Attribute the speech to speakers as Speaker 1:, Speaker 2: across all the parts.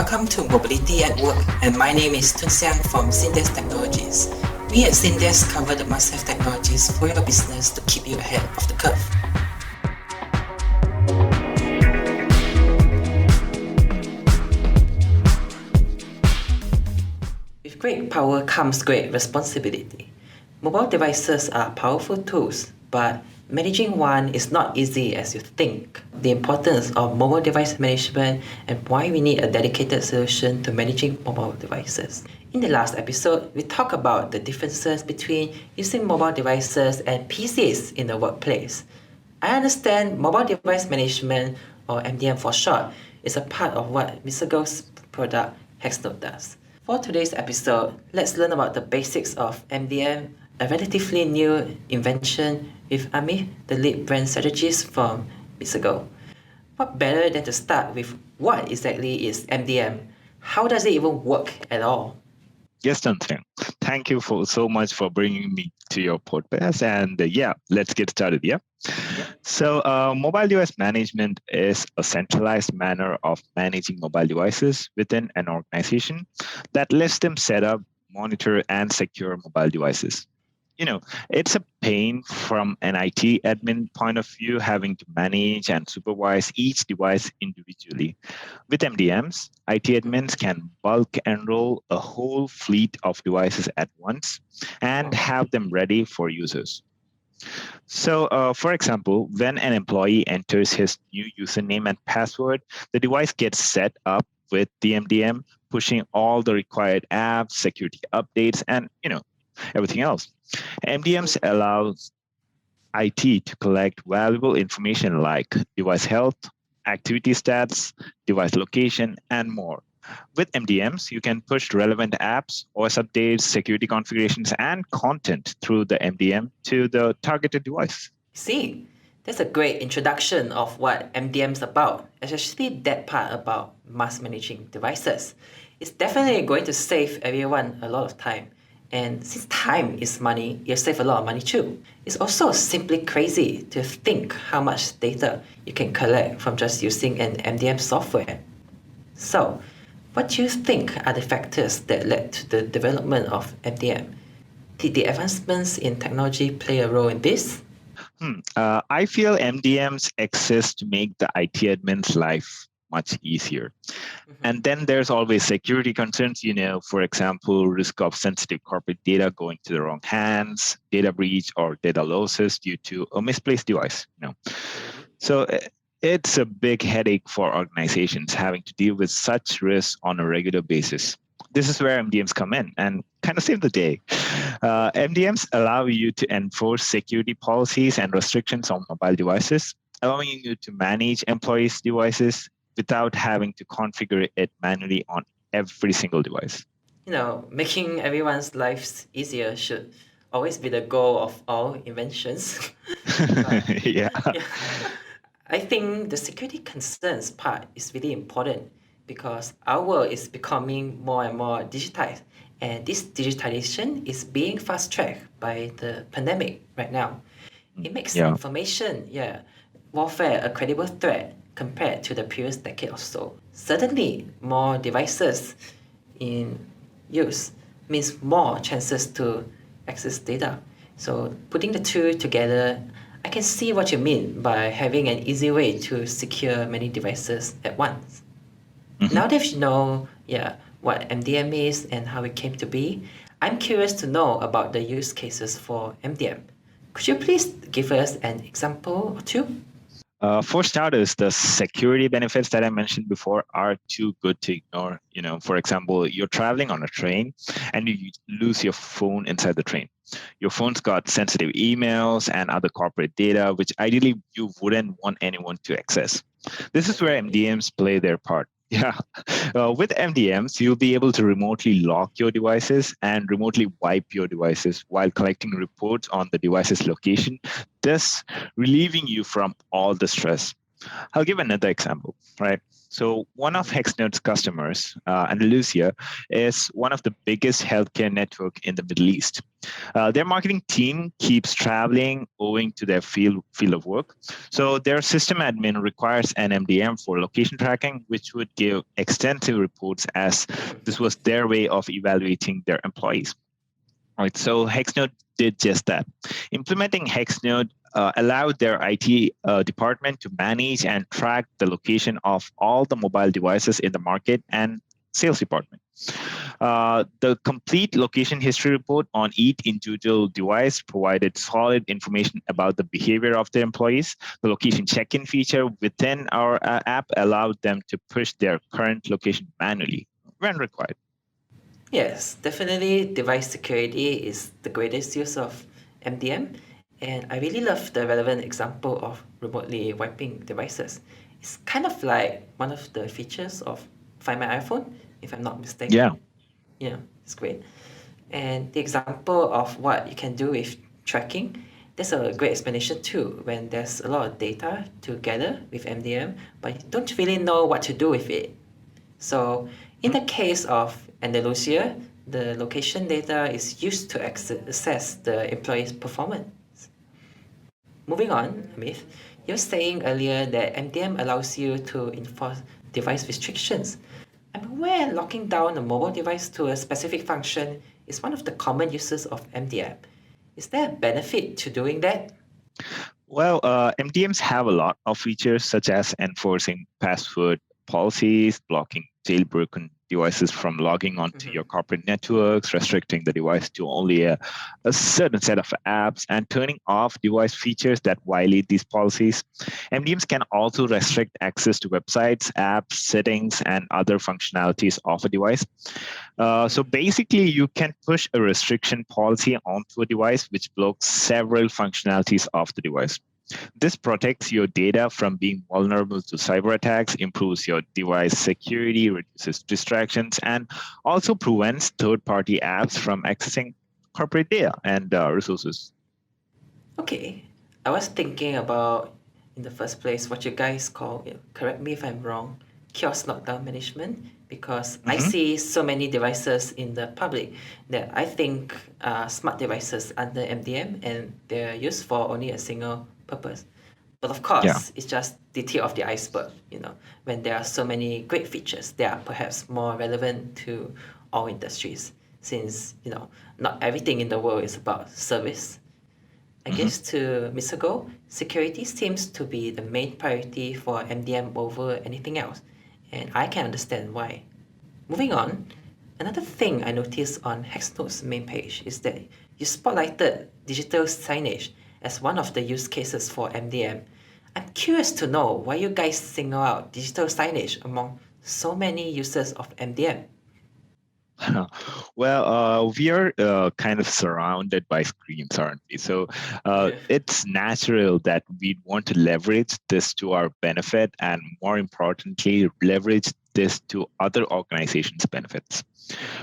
Speaker 1: Welcome to Mobility at Work, and my name is Tun Xiang from Syndex Technologies. We at Syndex cover the must-have technologies for your business to keep you ahead of the curve. With great power comes great responsibility. Mobile devices are powerful tools, but managing one is not easy as you think. The importance of mobile device management and why we need a dedicated solution to managing mobile devices. In the last episode, we talked about the differences between using mobile devices and PCs in the workplace. I understand mobile device management, or MDM for short, is a part of what Misago's product Hexnote does. For today's episode, let's learn about the basics of MDM, a relatively new invention with Ami, the lead brand strategist from Misago. What better than to start with what exactly is MDM? How does it even work at all?
Speaker 2: Yes, Tantrang. Thank you so much for bringing me to your podcast. And let's get started. So mobile device management is a centralized manner of managing mobile devices within an organization that lets them set up, monitor, and secure mobile devices. It's a pain from an IT admin point of view, having to manage and supervise each device individually. With MDMs, IT admins can bulk enroll a whole fleet of devices at once and have them ready for users. So, for example, when an employee enters his new username and password, the device gets set up with the MDM, pushing all the required apps, security updates, and everything else. MDMs allows IT to collect valuable information like device health, activity stats, device location, and more. With MDMs, you can push relevant apps, OS updates, security configurations, and content through the MDM to the targeted device.
Speaker 1: See, that's a great introduction of what MDM is about, especially that part about mass managing devices. It's definitely going to save everyone a lot of time. And since time is money, you'll save a lot of money too. It's also simply crazy to think how much data you can collect from just using an MDM software. So, what do you think are the factors that led to the development of MDM? Did the advancements in technology play a role in this?
Speaker 2: I feel MDMs exist to make the IT admin's life much easier. And then there's always security concerns, for example, risk of sensitive corporate data going to the wrong hands, data breach, or data losses due to a misplaced device. So it's a big headache for organizations having to deal with such risks on a regular basis. This is where MDMs come in and kind of save the day. MDMs allow you to enforce security policies and restrictions on mobile devices, allowing you to manage employees' devices without having to configure it manually on every single device.
Speaker 1: Making everyone's lives easier should always be the goal of all inventions.
Speaker 2: Yeah.
Speaker 1: I think the security concerns part is really important because our world is becoming more and more digitized, and this digitalization is being fast-tracked by the pandemic right now. It makes information warfare a credible threat compared to the previous decade or so. Certainly, more devices in use means more chances to access data. So putting the two together, I can see what you mean by having an easy way to secure many devices at once. Now that you know what MDM is and how it came to be, I'm curious to know about the use cases for MDM. Could you please give us an example or two?
Speaker 2: For starters, the security benefits that I mentioned before are too good to ignore. For example, you're traveling on a train and you lose your phone inside the train. Your phone's got sensitive emails and other corporate data, which ideally you wouldn't want anyone to access. This is where MDMs play their part. Yeah. With MDMs, you'll be able to remotely lock your devices and remotely wipe your devices while collecting reports on the device's location, thus relieving you from all the stress. I'll give another example, right? So one of HexNode's customers, Andalusia, is one of the biggest healthcare network in the Middle East. Their marketing team keeps traveling owing to their field of work. So their system admin requires an MDM for location tracking, which would give extensive reports as this was their way of evaluating their employees. Right, so HexNode did just that. Implementing HexNode allowed their IT department to manage and track the location of all the mobile devices in the market and sales department. The complete location history report on each individual device provided solid information about the behavior of the employees. The location check-in feature within our app allowed them to push their current location manually when required.
Speaker 1: Yes, definitely device security is the greatest use of MDM, and I really love the relevant example of remotely wiping devices. It's kind of like one of the features of Find My iPhone, if I'm not mistaken.
Speaker 2: Yeah.
Speaker 1: Yeah, it's great. And the example of what you can do with tracking, there's a great explanation too when there's a lot of data to gather with MDM, but you don't really know what to do with it. So in the case of Andalusia, the location data is used to assess the employee's performance. Moving on, Amit, you're saying earlier that MDM allows you to enforce device restrictions. I'm aware locking down a mobile device to a specific function is one of the common uses of MDM. Is there a benefit to doing that?
Speaker 2: Well, MDMs have a lot of features such as enforcing password policies, blocking jailbroken devices from logging onto your corporate networks, restricting the device to only a certain set of apps, and turning off device features that violate these policies. MDMs can also restrict access to websites, apps, settings, and other functionalities of a device. So basically, you can push a restriction policy onto a device which blocks several functionalities of the device. This protects your data from being vulnerable to cyber attacks, improves your device security, reduces distractions, and also prevents third-party apps from accessing corporate data and resources.
Speaker 1: Okay, I was thinking about, in the first place, what you guys call, correct me if I'm wrong, kiosk lockdown management, because I see so many devices in the public that I think are smart devices under MDM and they're used for only a single purpose. But of course, it's just the tip of the iceberg, when there are so many great features that are perhaps more relevant to all industries, since, not everything in the world is about service. I guess to Mr. Go, security seems to be the main priority for MDM over anything else, and I can understand why. Moving on, another thing I noticed on HexNode's main page is that you spotlighted digital signage as one of the use cases for MDM. I'm curious to know why you guys single out digital signage among so many users of MDM.
Speaker 2: Well, we are kind of surrounded by screens, aren't we? So it's natural that we'd want to leverage this to our benefit and, more importantly, leverage this to other organizations' benefits.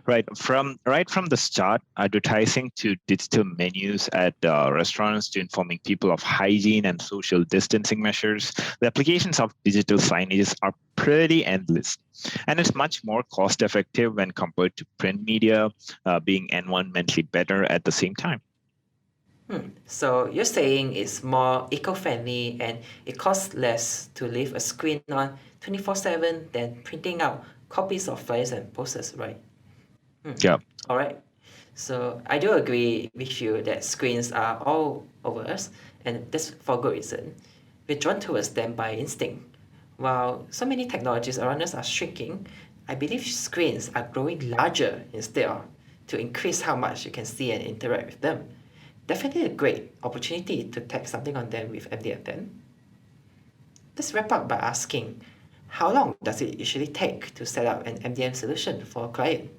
Speaker 2: Right from the start, advertising to digital menus at restaurants to informing people of hygiene and social distancing measures, the applications of digital signages are pretty endless. And it's much more cost effective when compared to print media, being environmentally better at the same time.
Speaker 1: So you're saying it's more eco-friendly and it costs less to leave a screen on 24/7 than printing out copies of flyers and posters, right?
Speaker 2: Yeah.
Speaker 1: All right. So I do agree with you that screens are all over us, and that's for good reason. We're drawn towards them by instinct. While so many technologies around us are shrinking, I believe screens are growing larger instead of to increase how much you can see and interact with them. Definitely a great opportunity to tag something on them with MDM10. Let's wrap up by asking, how long does it usually take to set up an MDM solution for a client?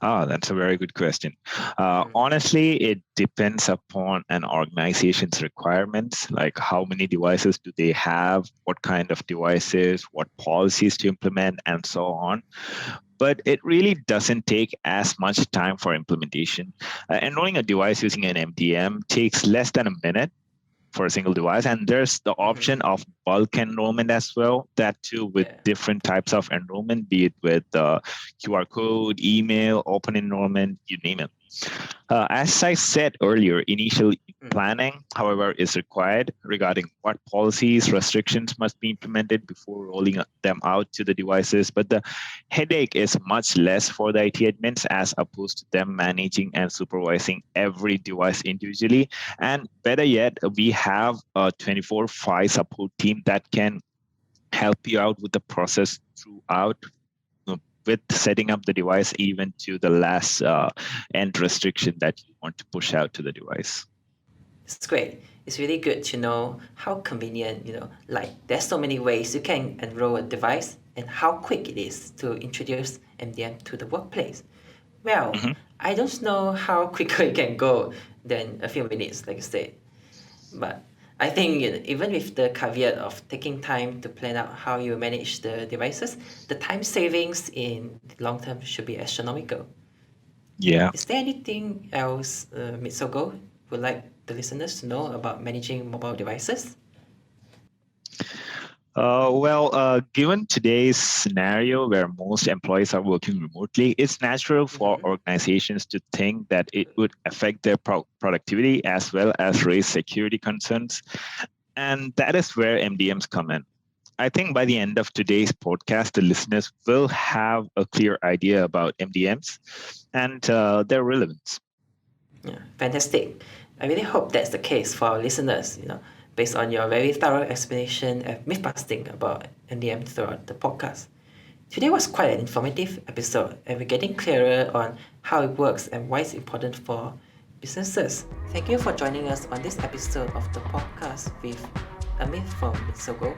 Speaker 2: That's a very good question. Honestly, it depends upon an organization's requirements, like how many devices do they have, what kind of devices, what policies to implement, and so on. But it really doesn't take as much time for implementation. Enrolling a device using an MDM takes less than a minute. for a single device. And there's the option of bulk enrollment as well, that too with different types of enrollment, be it with QR code, email, open enrollment, you name it. As I said earlier, initial planning, however, is required regarding what policies, restrictions must be implemented before rolling them out to the devices. But the headache is much less for the IT admins as opposed to them managing and supervising every device individually. And better yet, we have a 24/5 support team that can help you out with the process throughout, with setting up the device even to the last end restriction that you want to push out to the device.
Speaker 1: It's great. It's really good to know how convenient, like there's so many ways you can enroll a device and how quick it is to introduce MDM to the workplace. Well, I don't know how quicker it can go than a few minutes, like you said. But I think even with the caveat of taking time to plan out how you manage the devices, the time savings in the long term should be astronomical.
Speaker 2: Yeah.
Speaker 1: Is there anything else Mitsogo would like the listeners to know about managing mobile devices?
Speaker 2: Given today's scenario where most employees are working remotely, it's natural for organizations to think that it would affect their productivity as well as raise security concerns. And that is where MDMs come in. I think by the end of today's podcast, the listeners will have a clear idea about MDMs and their relevance.
Speaker 1: Yeah, fantastic. I really hope that's the case for our listeners, based on your very thorough explanation and myth-busting about MDM throughout the podcast. Today was quite an informative episode, and we're getting clearer on how it works and why it's important for businesses. Thank you for joining us on this episode of the podcast with Amit from Mitsogo.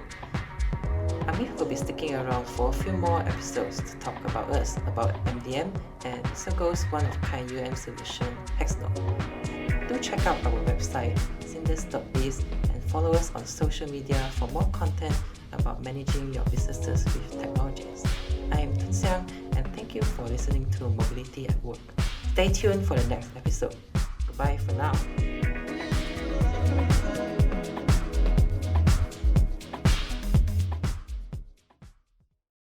Speaker 1: Amit will be sticking around for a few more episodes to talk about us, about MDM and Mitsogo's one-of-kind solution, Hexnode. Do check out our website, Syndes.biz, and follow us on social media for more content about managing your businesses with technologies. I am Tun Xiang, and thank you for listening to Mobility at Work. Stay tuned for the next episode. Goodbye for now.